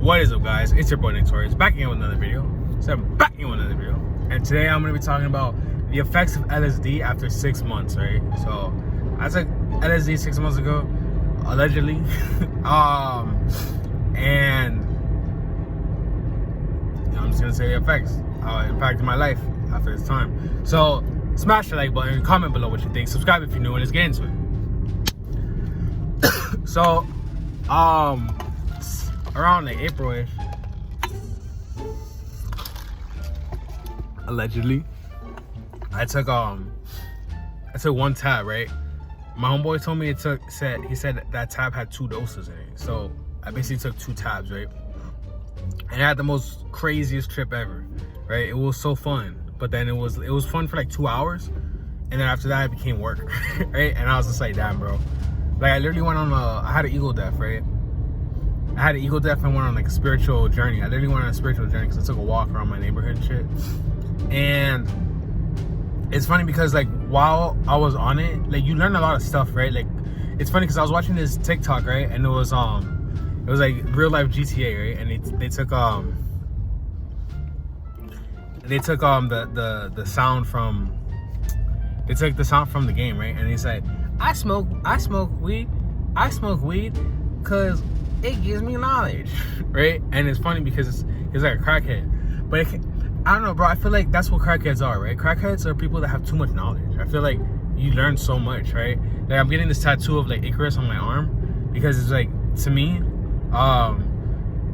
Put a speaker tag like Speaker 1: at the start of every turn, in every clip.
Speaker 1: What is up, guys? It's your boy Torius, back again with another video. And today I'm going to be talking about the effects of LSD after 6 months, right? So I took LSD 6 months ago, allegedly. And I'm just going to say the effects, how it impacted my life after this time. So smash the like button, comment below what you think, subscribe if you're new, and let's get into it. So, around like April-ish, allegedly, I took one tab, right? My homeboy told me he said that tab had 2 doses in it. So I basically took 2 tabs, right? And I had the most craziest trip ever, right? It was so fun, but then it was fun for like 2 hours, and then after that it became work, right? And I was just like, damn, bro. Like, I literally went on I had an ego death, right? I had an ego death and went on like a spiritual journey. I literally went on a spiritual journey because I took a walk around my neighborhood and shit. And it's funny because like while I was on it, like you learn a lot of stuff, right? Like it's funny because I was watching this TikTok, right? And it was like real life GTA, right? And they took the sound from the game, right? And he said, I smoke weed because it gives me knowledge, right? And it's funny because it's like a crackhead, but I don't know, bro. I feel like that's what crackheads are, right? Crackheads are people that have too much knowledge. I feel like you learn so much, right? Like I'm getting this tattoo of like Icarus on my arm because it's like, to me,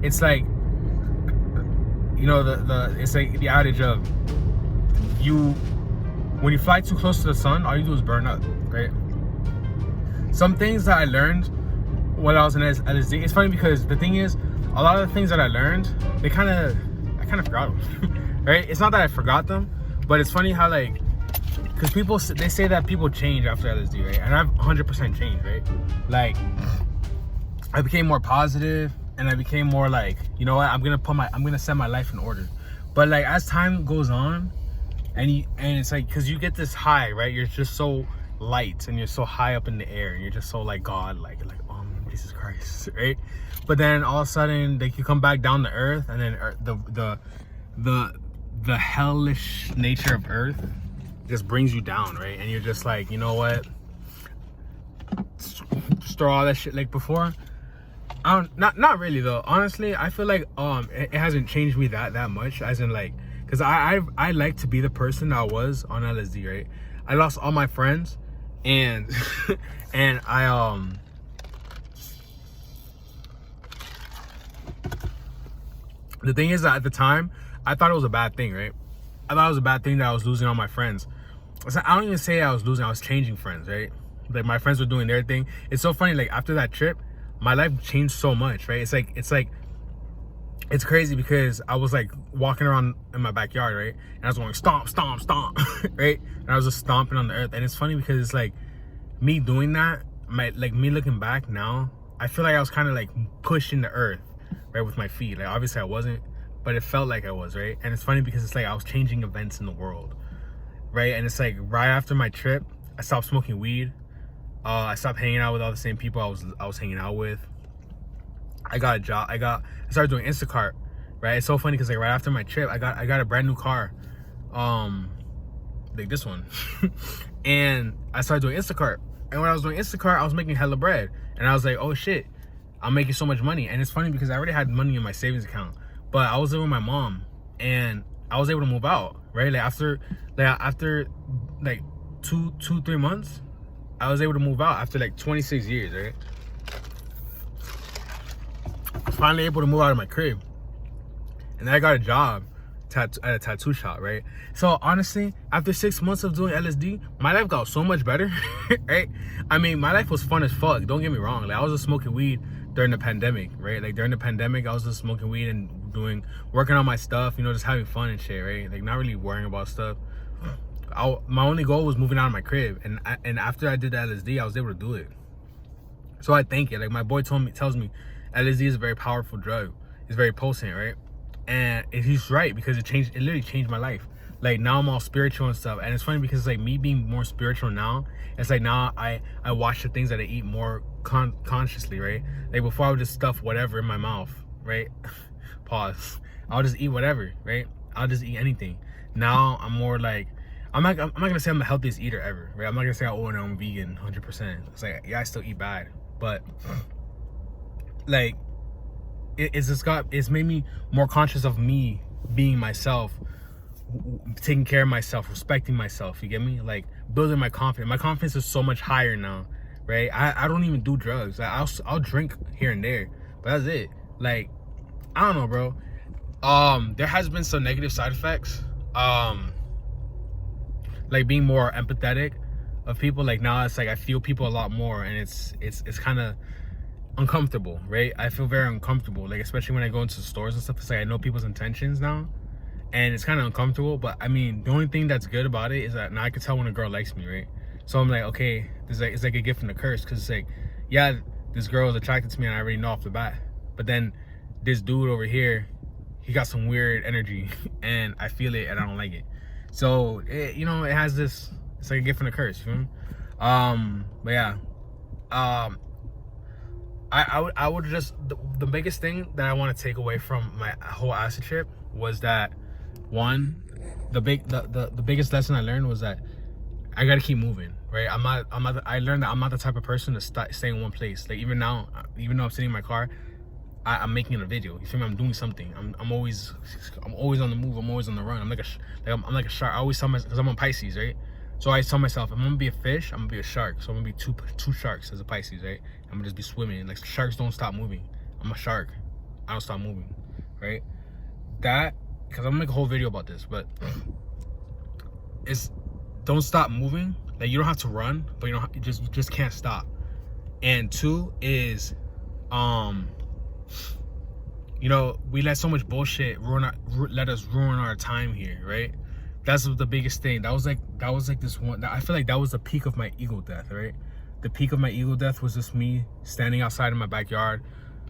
Speaker 1: it's like, you know, it's like the adage of when you fly too close to the sun, all you do is burn up, right? Some things that I learned while I was in LSD, it's funny because the thing is, a lot of the things that I learned, I kind of forgot them, right? It's not that I forgot them, but it's funny how like, because they say that people change after LSD, right? And I've 100% changed, right? Like, I became more positive, and I became more like, you know what, I'm gonna set my life in order. But like as time goes on, and it's like, because you get this high, right? You're just so light and you're so high up in the air and you're just so like God, like Jesus Christ, right? But then all of a sudden, like you come back down to earth, and then the hellish nature of earth just brings you down, right? And you're just like, you know what, just throw all that shit like before. Not really though, honestly. I feel like it hasn't changed me that much, as in like, because I like to be the person that I was on LSD, right? I lost all my friends, and and the thing is that at the time I thought it was a bad thing, right? I thought it was a bad thing that I was losing all my friends. So I don't even say I was losing, I was changing friends, right? Like my friends were doing their thing. It's so funny, like after that trip, my life changed so much, right? It's crazy because I was like walking around in my backyard, right? And I was going stomp, stomp, stomp, right? And I was just stomping on the earth. And it's funny because it's like me doing that, me looking back now, I feel like I was kind of like pushing the earth, right, with my feet. Like obviously I wasn't, but it felt like I was, right? And it's funny because it's like I was changing events in the world, right? And it's like right after my trip, I stopped smoking weed. I stopped hanging out with all the same people I was hanging out with. I got a job. I started doing Instacart, right? It's so funny because like right after my trip, I got a brand new car, like this one, and I started doing Instacart. And when I was doing Instacart, I was making hella bread, and I was like, oh shit, I'm making so much money. And it's funny because I already had money in my savings account, but I was living with my mom, and I was able to move out, right? Like after 2-3 months, I was able to move out after like 26 years, right? I was finally able to move out of my crib, and then I got a job at a tattoo shop, right? So honestly, after 6 months of doing LSD, my life got so much better, right? I mean, my life was fun as fuck, don't get me wrong. Like I was just smoking weed during the pandemic, right? Like during the pandemic, I was just smoking weed and working on my stuff, you know, just having fun and shit, right? Like not really worrying about stuff. My only goal was moving out of my crib, and after I did the LSD, I was able to do it. So I thank it. Like my boy tells me LSD is a very powerful drug. It's very potent, right? And he's right, because it literally changed my life. Like now I'm all spiritual and stuff, and it's funny because like me being more spiritual now, it's like now I watch the things that I eat more consciously, right? Like before I would just stuff whatever in my mouth, right? Pause. I'll just eat whatever, right? I'll just eat anything. Now I'm more like, I'm not gonna say I'm the healthiest eater ever, right? I'm not gonna say, oh no, I'm vegan 100%. It's like, yeah, I still eat bad, but like it's made me more conscious of me being myself, taking care of myself, respecting myself. You get me? Like building my confidence. My confidence is so much higher now, right? I don't even do drugs. I'll drink here and there, but that's it. Like, I don't know, bro. There has been some negative side effects. Like being more empathetic of people. Like now it's like I feel people a lot more, and it's kind of uncomfortable, right? I feel very uncomfortable, like especially when I go into stores and stuff. It's like I know people's intentions now, and it's kind of uncomfortable. But I mean, the only thing that's good about it is that now I can tell when a girl likes me, right? So I'm like, okay, it's like a gift and a curse, because it's like, yeah, this girl is attracted to me and I already know off the bat, but then this dude over here, he got some weird energy and I feel it and I don't like it. So it, you know, it has this, it's like a gift and a curse, you feel me? But yeah, I would just, the biggest thing that I want to take away from my whole acid trip was that, one, the biggest lesson I learned was that I gotta keep moving, right? I learned that I'm not the type of person to stay in one place. Like even now, even though I'm sitting in my car, I'm making a video. You feel me? I'm doing something. I'm always on the move. I'm always on the run. I'm like a shark. I always tell myself, because I'm a Pisces, right? So I tell myself, if I'm gonna be a fish, I'm gonna be a shark. So I'm gonna be two sharks as a Pisces, right? I'm gonna just be swimming. Like sharks don't stop moving. I'm a shark. I don't stop moving, right? That, because I'm gonna make a whole video about this, but it's, don't stop moving. Like you don't have to run, but you just can't stop. And two is, you know, we let so much bullshit let us ruin our time here, right? That's the biggest thing. That was like this one. I feel like that was the peak of my ego death, right? The peak of my ego death was just me standing outside in my backyard,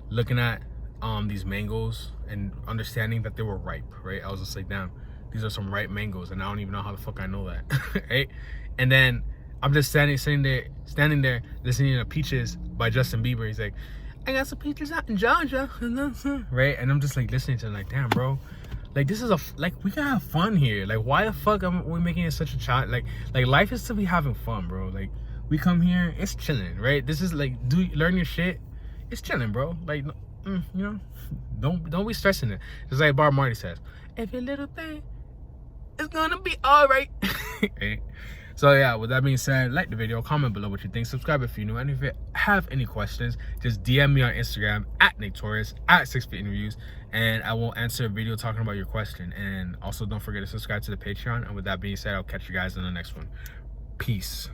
Speaker 1: looking at these mangoes and understanding that they were ripe, right? I was just like, damn, these are some ripe mangoes, and I don't even know how the fuck I know that, right? And then I'm just standing there, listening to Peaches by Justin Bieber. He's like, I got some peaches out in Georgia, right? And I'm just like listening to it, like, damn, bro, like this is like we can have fun here. Like, why the fuck are we making it such a child? Like life is to be having fun, bro. Like we come here, it's chilling, right? This is like, learn your shit, it's chilling, bro. Like, you know, don't be stressing it. Just like Bob Marley says, every little thing, it's gonna be all right. Right? So yeah, with that being said, like the video, comment below what you think, subscribe if you're new, and if you have any questions, just DM me on Instagram at Torius, at 6 Feet Interviews, and I will answer a video talking about your question. And also don't forget to subscribe to the Patreon. And with that being said, I'll catch you guys in the next one. Peace.